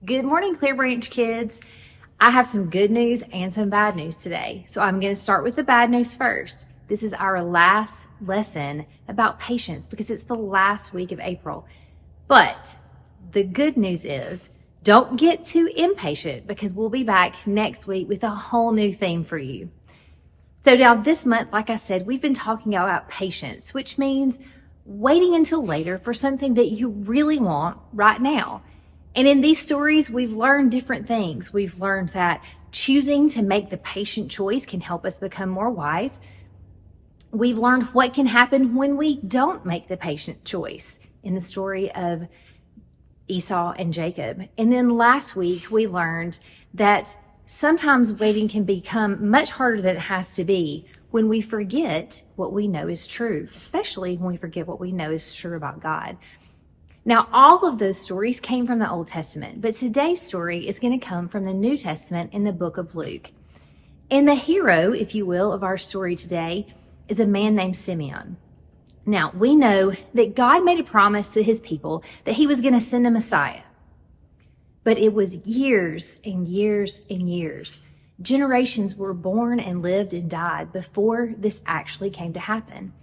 Good morning, Clearbranch kids. I have some good news and some bad news today. So I'm going to start with the bad news first. This is our last lesson about patience because it's the last week of April. But the good news is don't get too impatient because we'll be back next week with a whole new theme for you. So now this month, like I said, we've been talking about patience, which means waiting until later for something that you really want right now. And in these stories, we've learned different things. We've learned that choosing to make the patient choice can help us become more wise. We've learned what can happen when we don't make the patient choice in the story of Esau and Jacob. And then last week, we learned that sometimes waiting can become much harder than it has to be when we forget what we know is true, especially when we forget what we know is true about God. Now, all of those stories came from the Old Testament, but today's story is going to come from the New Testament in the book of Luke. And the hero, if you will, of our story today is a man named Simeon. Now, we know that God made a promise to his people that he was going to send a Messiah. But it was years and years and years. Generations were born and lived and died before this actually came to happen.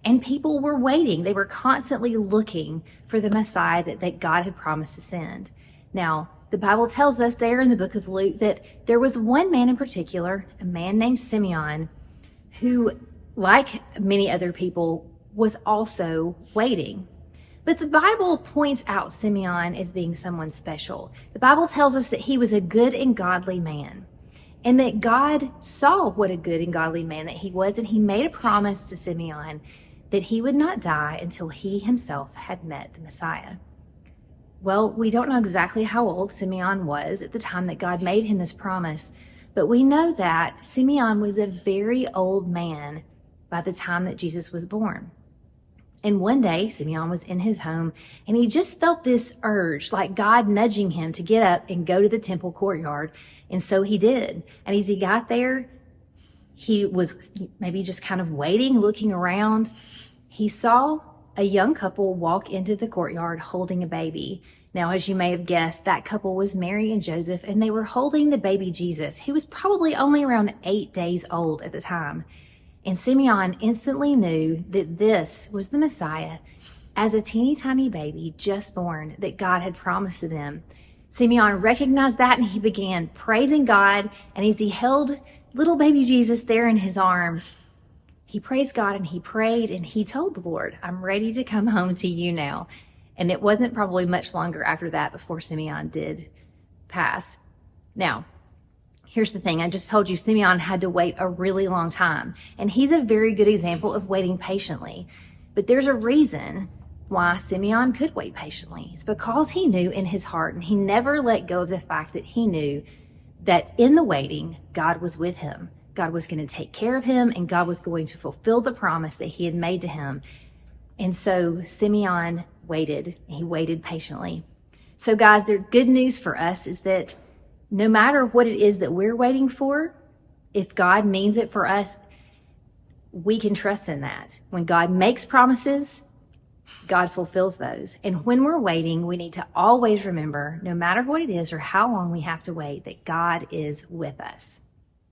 And people were waiting. They were constantly looking for the Messiah that God had promised to send. Now, the Bible tells us there in the book of Luke that there was one man in particular, a man named Simeon, who, like many other people, was also waiting. But the Bible points out Simeon as being someone special. The Bible tells us that he was a good and godly man, and that God saw what a good and godly man that he was, and he made a promise to Simeon that he would not die until he himself had met the Messiah. Well, we don't know exactly how old Simeon was at the time that God made him this promise, but we know that Simeon was a very old man by the time that Jesus was born. And one day, Simeon was in his home, and he just felt this urge, like God nudging him to get up and go to the temple courtyard. And so he did. And as he got there, he was maybe just kind of waiting, looking around. He saw a young couple walk into the courtyard holding a baby. Now, as you may have guessed, that couple was Mary and Joseph, and they were holding the baby Jesus, who was probably only around 8 days old at the time. And Simeon instantly knew that this was the Messiah as a teeny tiny baby just born that God had promised to them. Simeon recognized that, and he began praising God. And as he held little baby Jesus there in his arms, he praised God and he prayed and he told the Lord, I'm ready to come home to you now. And it wasn't probably much longer after that before Simeon did pass. Now, here's the thing. I just told you Simeon had to wait a really long time. And he's a very good example of waiting patiently. But there's a reason why Simeon could wait patiently. It's because he knew in his heart, and he never let go of the fact that he knew that in the waiting, God was with him. God was going to take care of him, and God was going to fulfill the promise that he had made to him. And so Simeon waited, and he waited patiently. So guys, the good news for us is that no matter what it is that we're waiting for, if God means it for us, we can trust in that. When God makes promises, God fulfills those. And when we're waiting, we need to always remember, no matter what it is or how long we have to wait, that God is with us.